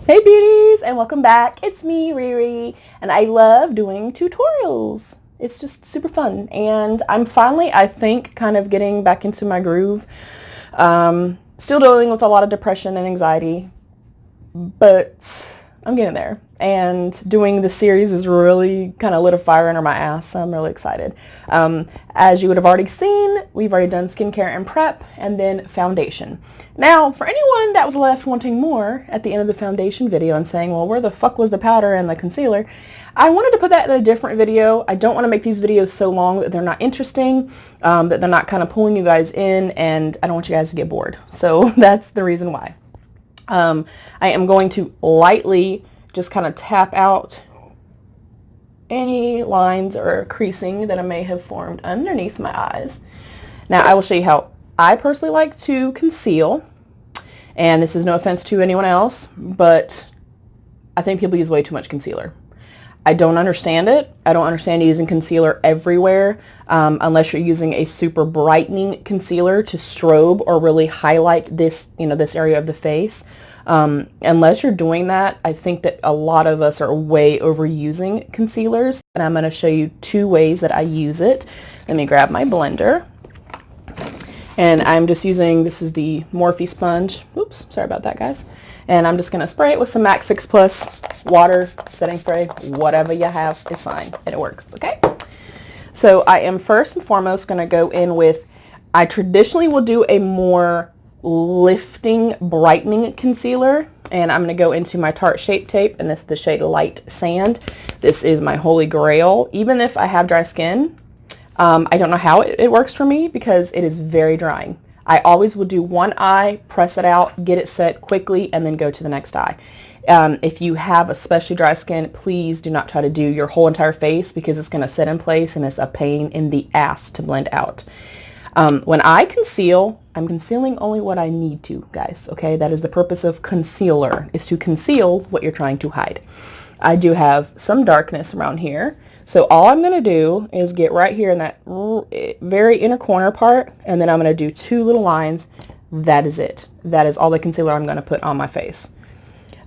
Hey beauties, and welcome back. It's me, Riri, and I love doing tutorials. It's just super fun, and I'm finally, I think, kind of getting back into my groove. Still dealing with a lot of depression and anxiety, but I'm getting there, and doing the series is really kind of lit a fire under my ass, so I'm really excited. As you would have already seen, we've already done skincare and prep, and then foundation. Now, for anyone that was left wanting more at the end of the foundation video and saying, well, where the fuck was the powder and the concealer? I wanted to put that in a different video. I don't want to make these videos so long that they're not interesting, that they're not kind of pulling you guys in, and I don't want you guys to get bored. So that's the reason why. I am going to lightly just kind of tap out any lines or creasing that I may have formed underneath my eyes. Now, I will show you how I personally like to conceal, and this is no offense to anyone else, but I think people use way too much concealer. I don't understand it. I don't understand using concealer everywhere unless you're using a super brightening concealer to strobe or really highlight this, this area of the face. Unless you're doing that, I think that a lot of us are way overusing concealers, and I'm going to show you two ways that I use it. Let me grab my blender. And I'm just using, this is the Morphe sponge. Oops, sorry about that, guys. And I'm just going to spray it with some MAC Fix Plus water, setting spray, whatever you have is fine, and it works, okay? So I am first and foremost going to go in with, I traditionally will do a more lifting, brightening concealer, and I'm going to go into my Tarte Shape Tape, and this is the shade Light Sand. This is my holy grail, even if I have dry skin. I don't know how it works for me because it is very drying. I always will do one eye, press it out, get it set quickly, and then go to the next eye. If you have especially dry skin, please do not try to do your whole entire face because it's going to sit in place and it's a pain in the ass to blend out. When I conceal, I'm concealing only what I need to, guys, okay? That is the purpose of concealer, is to conceal what you're trying to hide. I do have some darkness around here. So all I'm going to do is get right here in that very inner corner part, and then I'm going to do two little lines. That is it. That is all the concealer I'm going to put on my face.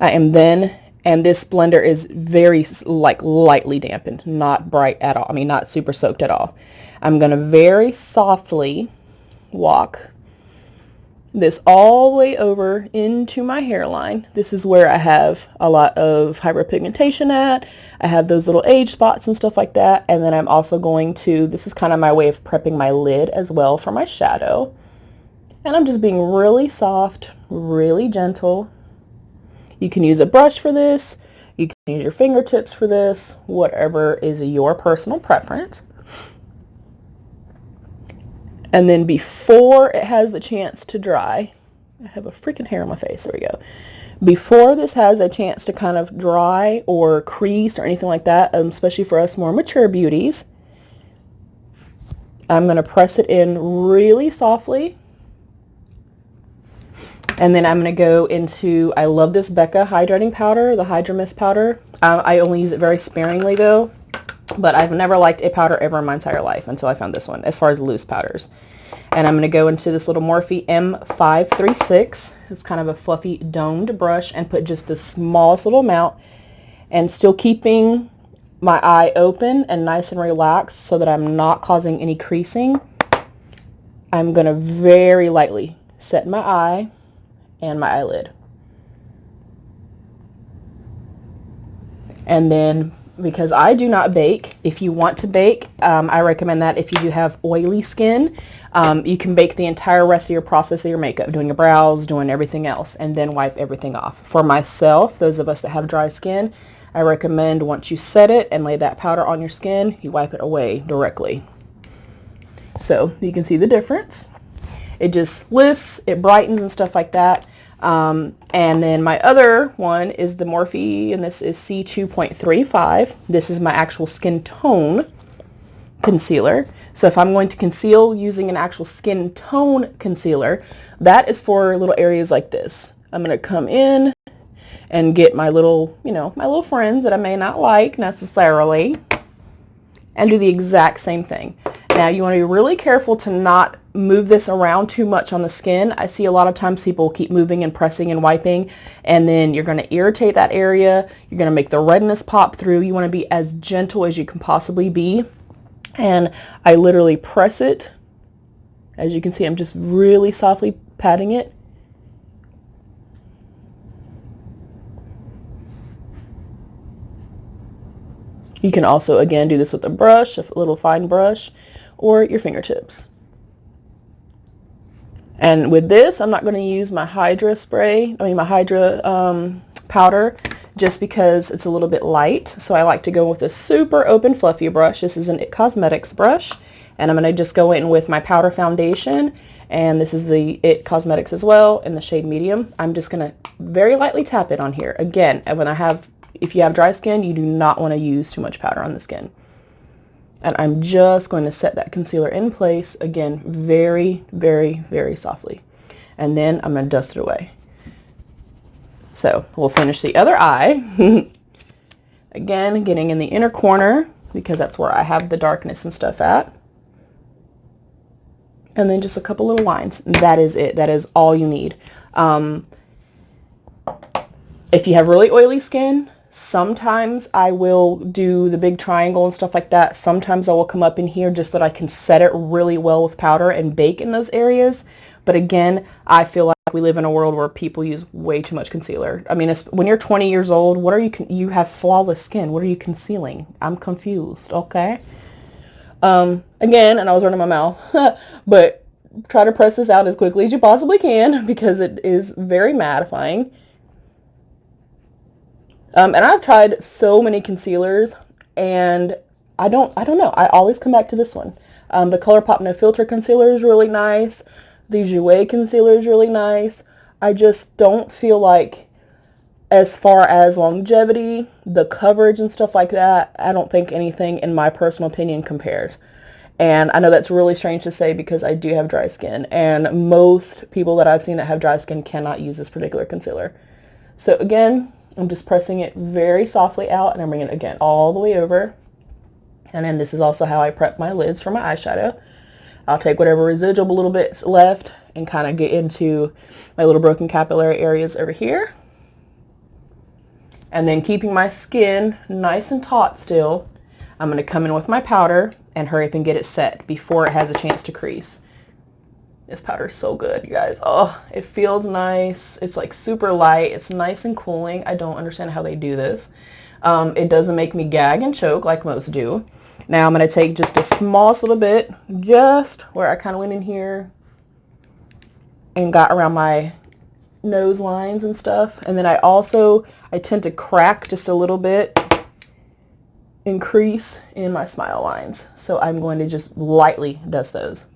I am then, and this blender is very lightly dampened, not bright at all. I mean, not super soaked at all. I'm going to very softly walk this all the way over into my hairline. This is where I have a lot of hyperpigmentation at. I have those little age spots and stuff like that. And then I'm also going to, this is kind of my way of prepping my lid as well for my shadow. And I'm just being really soft, really gentle. You can use a brush for this. You can use your fingertips for this, whatever is your personal preference. And then before it has the chance to dry, I have a freaking hair on my face, there we go. Before this has a chance to kind of dry or crease or anything like that, especially for us more mature beauties, I'm going to press it in really softly. And then I'm going to go into, I love this Becca hydrating powder, the Hydra Mist powder. I only use it very sparingly though. But I've never liked a powder ever in my entire life until I found this one, as far as loose powders. And I'm going to go into this little Morphe M536. It's kind of a fluffy domed brush, and put just the smallest little amount, and still keeping my eye open and nice and relaxed so that I'm not causing any creasing. I'm going to very lightly set my eye and my eyelid. And then, because I do not bake, if you want to bake, I recommend that if you do have oily skin, you can bake the entire rest of your process of your makeup, doing your brows, doing everything else, and then wipe everything off. For myself, those of us that have dry skin, I recommend once you set it and lay that powder on your skin, you wipe it away directly. So you can see the difference. It just lifts, it brightens and stuff like that. And then my other one is the Morphe, and this is C2.35. This is my actual skin tone concealer. So if I'm going to conceal using an actual skin tone concealer, that is for little areas like this. I'm going to come in and get my little, my little friends that I may not like necessarily, and do the exact same thing. Now you want to be really careful to not move this around too much on the skin. I see a lot of times people keep moving and pressing and wiping, and then you're going to irritate that area. You're going to make the redness pop through. You want to be as gentle as you can possibly be. And I literally press it. As you can see, I'm just really softly patting it. You can also, again, do this with a brush, a little fine brush, or your fingertips. And with this, I'm not going to use my Hydra powder, just because it's a little bit light. So I like to go with a super open fluffy brush. This is an IT Cosmetics brush. And I'm going to just go in with my powder foundation. And this is the IT Cosmetics as well in the shade medium. I'm just going to very lightly tap it on here. Again, if you have dry skin, you do not want to use too much powder on the skin. And I'm just going to set that concealer in place, again, very, very, very softly. And then I'm going to dust it away. So we'll finish the other eye. Again, getting in the inner corner, because that's where I have the darkness and stuff at. And then just a couple little lines. That is it. That is all you need. If you have really oily skin, sometimes I will do the big triangle and stuff like that. Sometimes I will come up in here just so that I can set it really well with powder and bake in those areas. But again, I feel like we live in a world where people use way too much concealer. I mean, when you're 20 years old, you have flawless skin. What are you concealing? I'm confused, okay? Again, and I was running my mouth, but try to press this out as quickly as you possibly can because it is very mattifying. And I've tried so many concealers, and I don't know. I always come back to this one. The ColourPop No Filter concealer is really nice. The Jouer concealer is really nice. I just don't feel like, as far as longevity, the coverage and stuff like that, I don't think anything, in my personal opinion, compares. And I know that's really strange to say because I do have dry skin, and most people that I've seen that have dry skin cannot use this particular concealer. So again, I'm just pressing it very softly out, and I'm bringing it again all the way over. And then this is also how I prep my lids for my eyeshadow. I'll take whatever residual little bits left and kind of get into my little broken capillary areas over here. And then keeping my skin nice and taut still, I'm going to come in with my powder and hurry up and get it set before it has a chance to crease. This powder is so good, you guys. Oh, it feels nice. It's like super light. It's nice and cooling. I don't understand how they do this. It doesn't make me gag and choke like most do. Now I'm going to take just a smallest little bit, just where I kind of went in here and got around my nose lines and stuff. And then I tend to crack just a little bit and crease in my smile lines. So I'm going to just lightly dust those.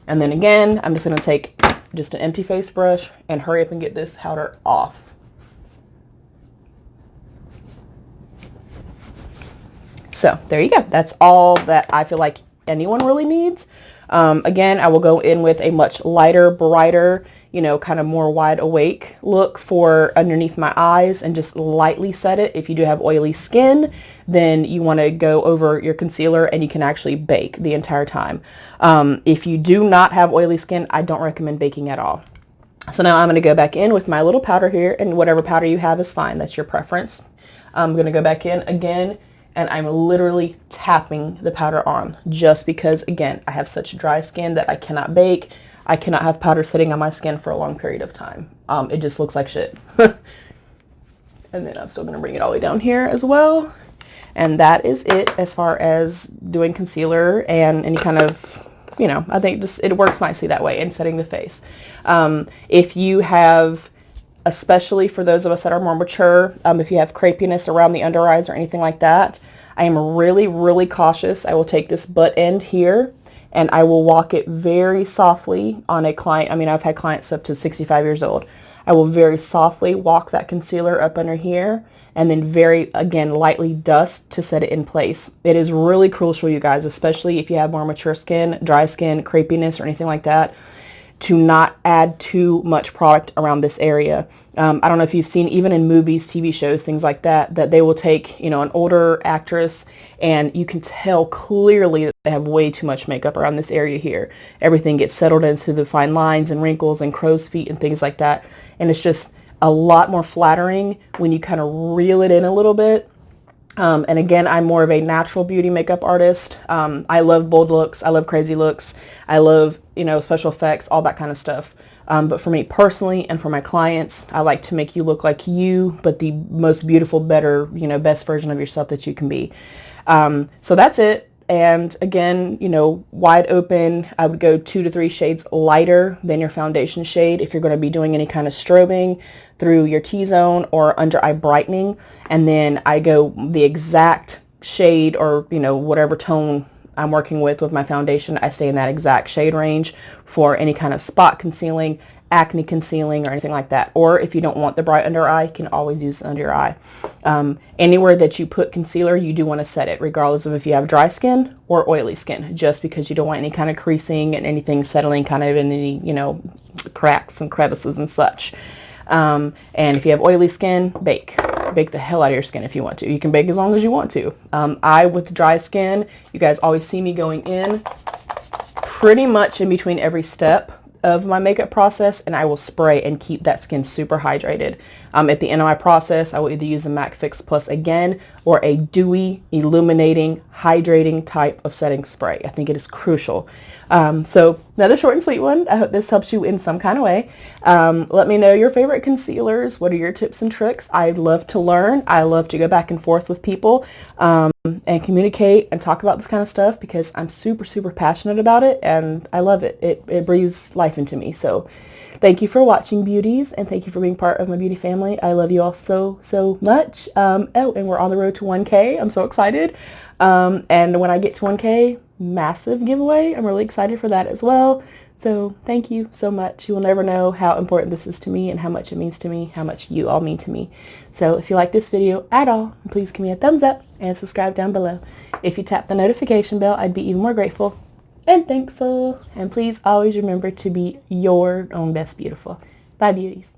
And then again, I'm just going to take just an empty face brush and hurry up and get this powder off. So there you go. That's all that I feel like anyone really needs. Again, I will go in with a much lighter, brighter, kind of more wide awake look for underneath my eyes and just lightly set it. If you do have oily skin, then you want to go over your concealer and you can actually bake the entire time. If you do not have oily skin, I don't recommend baking at all. So now I'm going to go back in with my little powder here, and whatever powder you have is fine. That's your preference. I'm going to go back in again, and I'm literally tapping the powder on just because, again, I have such dry skin that I cannot bake. I cannot have powder sitting on my skin for a long period of time. It just looks like shit. And then I'm still going to bring it all the way down here as well. And that is it as far as doing concealer and any kind of, I think just it works nicely that way in setting the face. If you have, especially for those of us that are more mature, if you have crepiness around the under eyes or anything like that, I am really, really cautious. I will take this butt end here and I will walk it very softly on a client. I mean, I've had clients up to 65 years old. I will very softly walk that concealer up under here and then again, lightly dust to set it in place. It is really crucial, you guys, especially if you have more mature skin, dry skin, crepiness, or anything like that, to not add too much product around this area. I don't know if you've seen, even in movies, TV shows, things like that, that they will take, you know, an older actress and you can tell clearly that they have way too much makeup around this area here. Everything gets settled into the fine lines and wrinkles and crow's feet and things like that. And it's just a lot more flattering when you kind of reel it in a little bit. And again, I'm more of a natural beauty makeup artist. I love bold looks. I love crazy looks. I love, you know, special effects, all that kind of stuff. But for me personally and for my clients, I like to make you look like you, but the most beautiful, better, you know, best version of yourself that you can be. So that's it. And again, you know, wide open, I would go 2 to 3 shades lighter than your foundation shade if you're going to be doing any kind of strobing through your T-zone or under eye brightening. And then I go the exact shade, or, you know, whatever tone I'm working with my foundation, I stay in that exact shade range for any kind of spot concealing, acne concealing, or anything like that. Or if you don't want the bright under eye, you can always use it under your eye. Anywhere that you put concealer, you do want to set it, regardless of if you have dry skin or oily skin, just because you don't want any kind of creasing and anything settling kind of in any, you know, cracks and crevices and such. And if you have oily skin, bake the hell out of your skin if you want to. You can bake as long as you want to. With dry skin, you guys always see me going in pretty much in between every step of my makeup process, and I will spray and keep that skin super hydrated. At the end of my process, I will either use a MAC Fix Plus again or a dewy, illuminating, hydrating type of setting spray. I think it is crucial. So another short and sweet one. I hope this helps you in some kind of way. Let me know your favorite concealers. What are your tips and tricks? I'd love to learn. I love to go back and forth with people and communicate and talk about this kind of stuff, because I'm super, super passionate about it and I love it. It breathes life into me. So thank you for watching, beauties, and thank you for being part of my beauty family. I love you all so, so much. Oh, and we're on the road to 1K. I'm so excited. And when I get to 1K, massive giveaway. I'm really excited for that as well. So thank you so much. You will never know how important this is to me and how much it means to me, how much you all mean to me. So if you like this video at all, please give me a thumbs up and subscribe down below. If you tap the notification bell, I'd be even more grateful and thankful. And please always remember to be your own best beautiful. Bye, beauties.